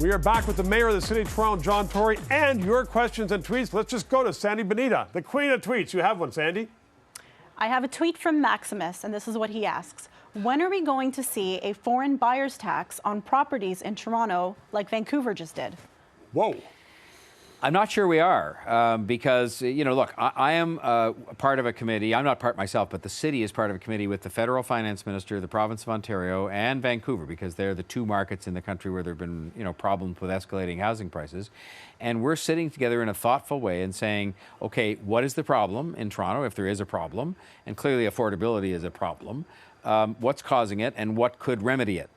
We are back with the Mayor of the City of Toronto, John Tory, and your questions and tweets. Let's just go to Sandy Bonita, the queen of tweets. You have one, Sandy? I have a tweet from Maximus, and this is what he asks. When are we going to see a foreign buyer's tax on properties in Toronto like Vancouver just did? Whoa. I'm not sure we are because, look, I am part of a committee. I'm not part myself, but the city is part of a committee with the federal finance minister, the province of Ontario, and Vancouver, because they're the two markets in the country where there have been, problems with escalating housing prices. And we're sitting together in a thoughtful way and saying, okay, what is the problem in Toronto, if there is a problem? And clearly affordability is a problem. What's causing it and what could remedy it?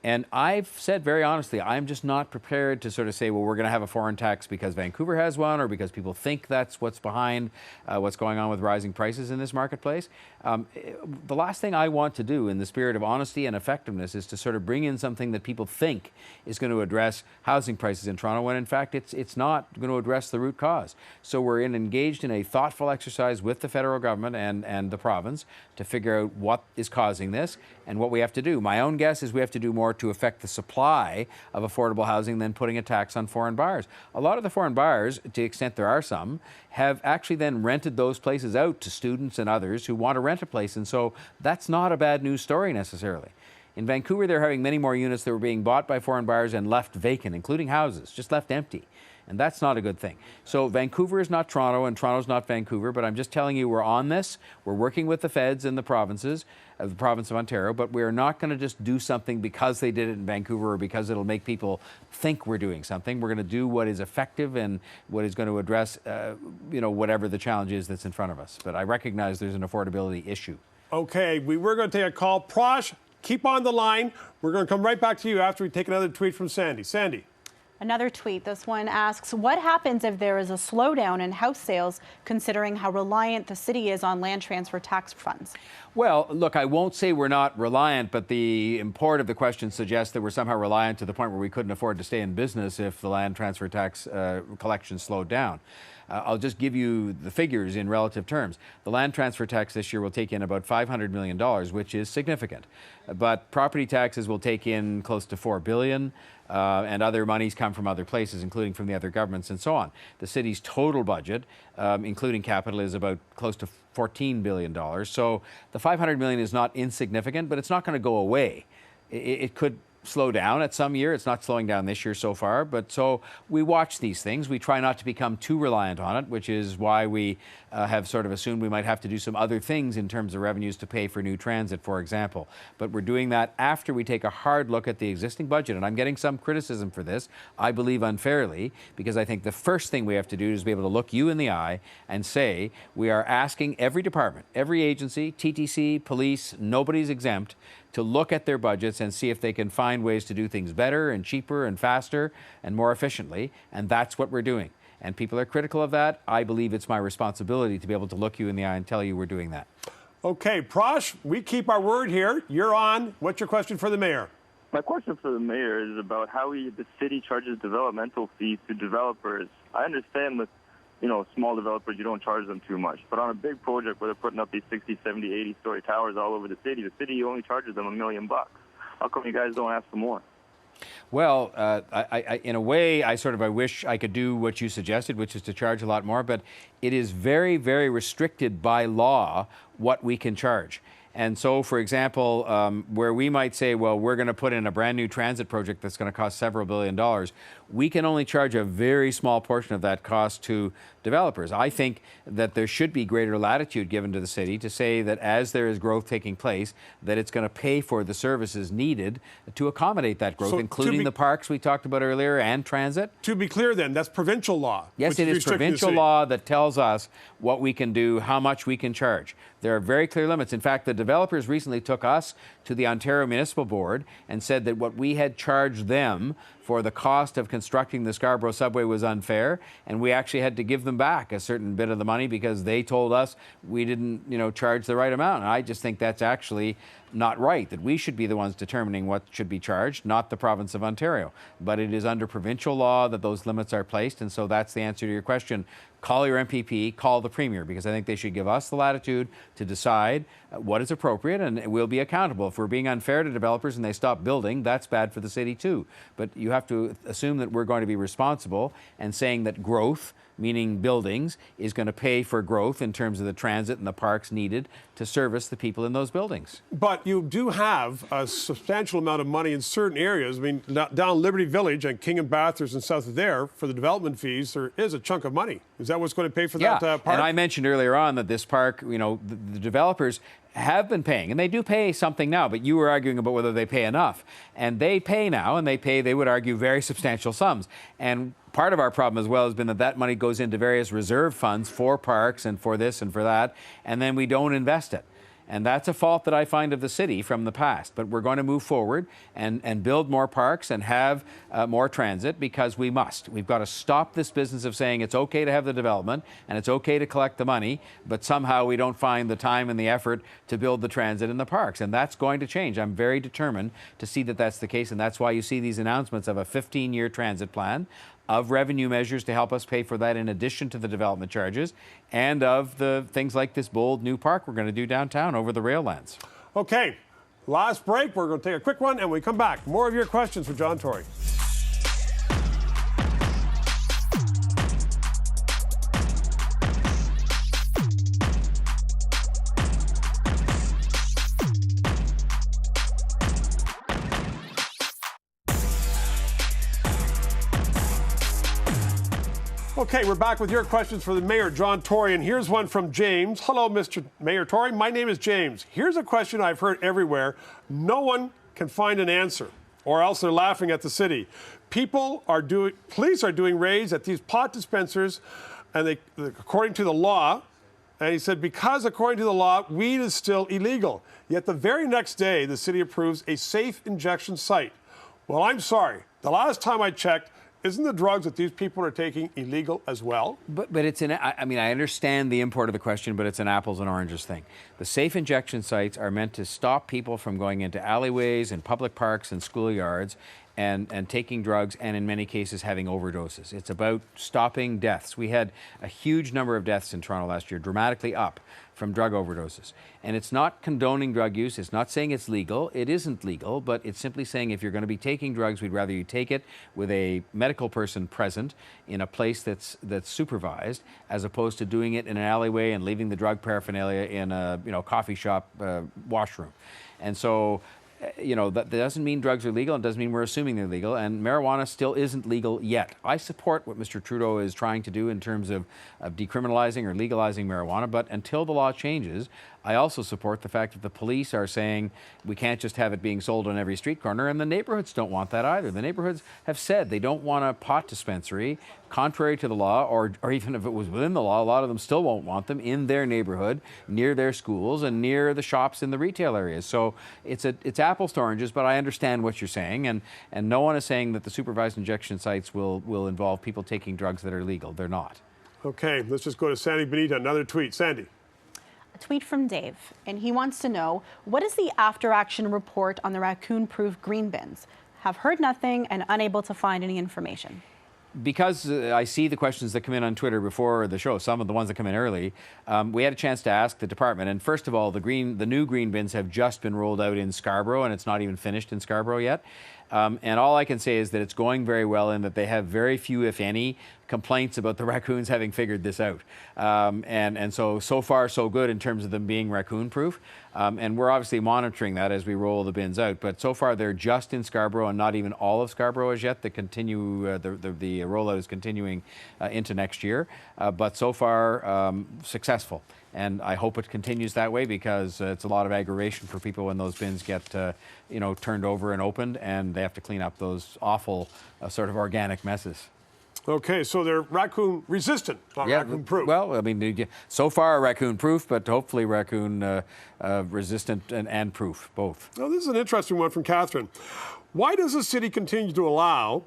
And I've said very honestly, I'm just not prepared to sort of say, well, we're going to have a foreign tax because Vancouver has one or because people think that's what's behind what's going on with rising prices in this marketplace. The last thing I want to do in the spirit of honesty and effectiveness is to sort of bring in something that people think is going to address housing prices in Toronto when in fact it's not going to address the root cause. So we're engaged in a thoughtful exercise with the federal government and the province to figure out what is causing this and what we have to do. My own guess is we have to do more to affect the supply of affordable housing than putting a tax on foreign buyers. A lot of the foreign buyers, to the extent there are some, have actually then rented those places out to students and others who want to rent a place. And so that's not a bad news story necessarily. In Vancouver, they're having many more units that were being bought by foreign buyers and left vacant, including houses, just left empty. And that's not a good thing. So Vancouver is not Toronto and Toronto's not Vancouver, but I'm just telling you we're on this. We're working with the feds and the provinces, the province of Ontario, but we're not going to just do something because they did it in Vancouver or because it'll make people think we're doing something. We're going to do what is effective and what is going to address, whatever the challenge is that's in front of us. But I recognize there's an affordability issue. Okay, we're going to take a call. Prosh, keep on the line. We're going to come right back to you after we take another tweet from Sandy. Sandy. Another tweet, this one asks, what happens if there is a slowdown in house sales, considering how reliant the city is on land transfer tax funds? Well, look, I won't say we're not reliant, but the import of the question suggests that we're somehow reliant to the point where we couldn't afford to stay in business if the land transfer tax collection slowed down. I'll just give you the figures in relative terms. The land transfer tax this year will take in about $500 million, which is significant. But property taxes will take in close to $4 billion, and other monies come from other places, including from the other governments and so on. The city's total budget, including capital, is about close to $14 billion. So the $500 million is not insignificant, but it's not going to go away. It could slow down at some year. It's not slowing down this year so far, but so we watch these things. We try not to become too reliant on it, which is why we have sort of assumed we might have to do some other things in terms of revenues to pay for new transit, for example. But we're doing that after we take a hard look at the existing budget. And I'm getting some criticism for this, I believe unfairly, because I think the first thing we have to do is be able to look you in the eye and say, we are asking every department, every agency, TTC, police, nobody's exempt, to look at their budgets and see if they can find ways to do things better and cheaper and faster and more efficiently. And that's what we're doing. And people are critical of that. I believe it's my responsibility to be able to look you in the eye and tell you we're doing that. Okay, Prosh, we keep our word here. You're on. What's your question for the mayor? My question for the mayor is about how the city charges developmental fees to developers. I understand with small developers, you don't charge them too much. But on a big project where they're putting up these 60, 70, 80-story towers all over the city only charges them $1 million. How come you guys don't ask for more? Well, in a way, I wish I could do what you suggested, which is to charge a lot more. But it is very, very restricted by law what we can charge. And so, for example, where we might say, well, we're going to put in a brand new transit project that's going to cost several $1 billion, we can only charge a very small portion of that cost to developers. I think that there should be greater latitude given to the city to say that as there is growth taking place, that it's going to pay for the services needed to accommodate that growth, including the parks we talked about earlier and transit. To be clear then, that's provincial law. Yes, it is provincial law that tells us what we can do, how much we can charge. There are very clear limits. In fact, the developers recently took us to the Ontario Municipal Board and said that what we had charged them for the cost of constructing the Scarborough subway was unfair, and we actually had to give them back a certain bit of the money because they told us we didn't, charge the right amount. And I just think that's actually not right, that we should be the ones determining what should be charged, not the province of Ontario. But it is under provincial law that those limits are placed, and so that's the answer to your question. Call your MPP, call the Premier, because I think they should give us the latitude to decide what is appropriate, and we'll be accountable. If we're being unfair to developers and they stop building, that's bad for the city too. But you have to assume that we're going to be responsible and saying that growth, meaning buildings, is going to pay for growth in terms of the transit and the parks needed to service the people in those buildings. But you do have a substantial amount of money in certain areas. I mean, down Liberty Village and King and Bathurst and south of there, for the development fees, there is a chunk of money. Is that what's going to pay for that park? And I mentioned earlier on that this park, you know, the developers have been paying, and they do pay something now, but you were arguing about whether they pay enough. And they pay now, and they would argue, very substantial sums. And part of our problem as well has been that that money goes into various reserve funds for parks and for this and for that, and then we don't invest it. And that's a fault that I find of the city from the past. But we're going to move forward and build more parks and have more transit, because we must. We've got to stop this business of saying it's okay to have the development and it's okay to collect the money, but somehow we don't find the time and the effort to build the transit in the parks. And that's going to change. I'm very determined to see that that's the case. And that's why you see these announcements of a 15-year transit plan, of revenue measures to help us pay for that in addition to the development charges, and of the things like this bold new park we're going to do downtown over the rail lands. Okay, last break. We're going to take a quick one, and when we come back, more of your questions for John Tory. Okay, we're back with your questions for the Mayor, John Tory, and here's one from James. Hello, Mr. Mayor Tory. My name is James. Here's a question I've heard everywhere. No one can find an answer, or else they're laughing at the city. Police are doing raids at these pot dispensers, and according to the law, and he said, because according to the law, weed is still illegal. Yet the very next day, the city approves a safe injection site. Well, I'm sorry. The last time I checked, isn't the drugs that these people are taking illegal as well? But it's I mean, I understand the import of the question, but it's an apples and oranges thing. The safe injection sites are meant to stop people from going into alleyways and public parks and schoolyards and taking drugs, and in many cases having overdoses. It's about stopping deaths. We had a huge number of deaths in Toronto last year, dramatically up from drug overdoses. And it's not condoning drug use. It's not saying it's legal. It isn't legal, but it's simply saying if you're going to be taking drugs, we'd rather you take it with a medical person present in a place that's supervised, as opposed to doing it in an alleyway and leaving the drug paraphernalia in a coffee shop washroom. And so, that doesn't mean drugs are legal. It doesn't mean we're assuming they're legal. And marijuana still isn't legal yet. I support what Mr. Trudeau is trying to do in terms of decriminalizing or legalizing marijuana. But until the law changes, I also support the fact that the police are saying we can't just have it being sold on every street corner. And the neighborhoods don't want that either. The neighborhoods have said they don't want a pot dispensary, contrary to the law, or even if it was within the law, a lot of them still won't want them in their neighborhood, near their schools, and near the shops in the retail areas. So it's apples to oranges, but I understand what you're saying, and no one is saying that the supervised injection sites will involve people taking drugs that are legal. They're not. Okay, let's just go to Sandy Benita. Another tweet. Sandy. A tweet from Dave, and he wants to know, what is the after-action report on the raccoon-proof green bins? Have heard nothing and unable to find any information. Because I see the questions that come in on Twitter before the show, some of the ones that come in early, we had a chance to ask the department. And first of all, the new green bins have just been rolled out in Scarborough, and it's not even finished in Scarborough yet. And all I can say is that it's going very well, and that they have very few, if any, complaints about the raccoons having figured this out. And so far, so good in terms of them being raccoon-proof. And we're obviously monitoring that as we roll the bins out. But so far, they're just in Scarborough, and not even all of Scarborough as yet. The rollout is continuing into next year. But so far, successful. And I hope it continues that way, because it's a lot of aggravation for people when those bins get turned over and opened, and they have to clean up those awful sort of organic messes. Okay, so they're raccoon resistant, not raccoon proof. Well, I mean, so far raccoon proof, but hopefully raccoon resistant and proof, both. Now, this is an interesting one from Catherine. Why does the city continue to allow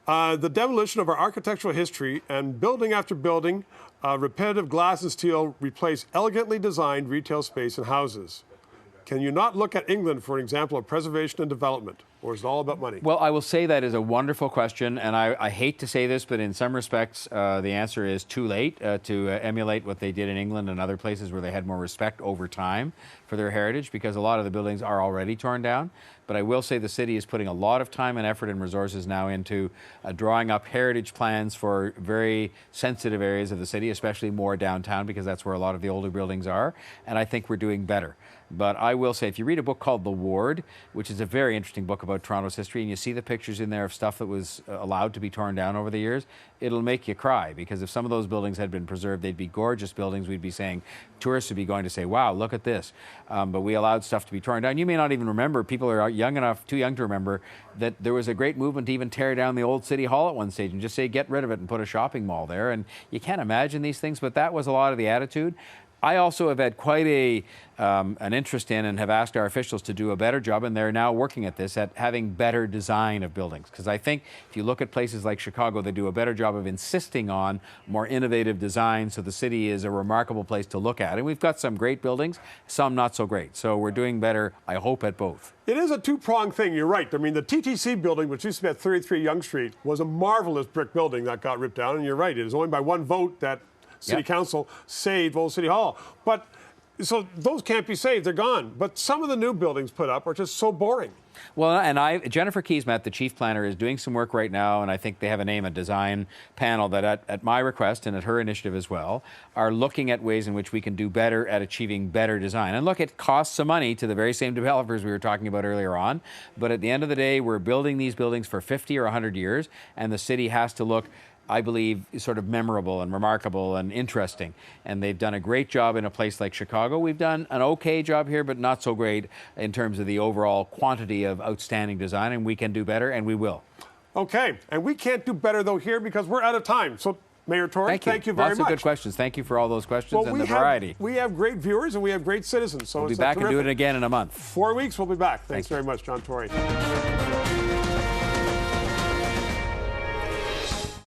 the demolition of our architectural history, and building after building, repetitive glass and steel replace elegantly designed retail space and houses? Can you not look at England for an example of preservation and development? Or is it all about money? Well, I will say that is a wonderful question, and I hate to say this, but in some respects, the answer is too late to emulate what they did in England and other places where they had more respect over time for their heritage, because a lot of the buildings are already torn down. But I will say the city is putting a lot of time and effort and resources now into drawing up heritage plans for very sensitive areas of the city, especially more downtown, because that's where a lot of the older buildings are, and I think we're doing better. But I will say, if you read a book called The Ward, which is a very interesting book about Toronto's history, and you see the pictures in there of stuff that was allowed to be torn down over the years, it'll make you cry, because if some of those buildings had been preserved, they'd be gorgeous buildings. We'd be saying, tourists would be going to say, wow, look at this. But we allowed stuff to be torn down. You may not even remember, people are young enough, too young to remember, that there was a great movement to even tear down the old City Hall at one stage and just say, get rid of it and put a shopping mall there. And you can't imagine these things, but that was a lot of the attitude. I also have had quite an interest in and have asked our officials to do a better job, and they're now working at this, at having better design of buildings. Because I think if you look at places like Chicago, they do a better job of insisting on more innovative design, so the city is a remarkable place to look at. And we've got some great buildings, some not so great. So we're doing better, I hope, at both. It is a two-pronged thing, you're right. I mean, the TTC building, which used to be at 33 Yonge Street, was a marvelous brick building that got ripped down, and you're right, it was only by one vote that City Council saved Old City Hall. But so those can't be saved, they're gone. But some of the new buildings put up are just so boring. Well, and Jennifer Keesmaat, the chief planner, is doing some work right now, and I think they have a design panel that at my request and at her initiative as well, are looking at ways in which we can do better at achieving better design. And look, it costs some money to the very same developers we were talking about earlier on, but at the end of the day, we're building these buildings for 50 or 100 years, and the city has to look, I believe, sort of memorable and remarkable and interesting. And they've done a great job in a place like Chicago. We've done an okay job here, but not so great in terms of the overall quantity of outstanding design, and we can do better, and we will. Okay, and we can't do better, though, here because we're out of time. So, Mayor Tory, thank you very much. Lots of good questions. Thank you for all those questions and the variety. We have great viewers and we have great citizens. So we'll be back and do it again in a month. 4 weeks, we'll be back. Thanks very much, John Tory.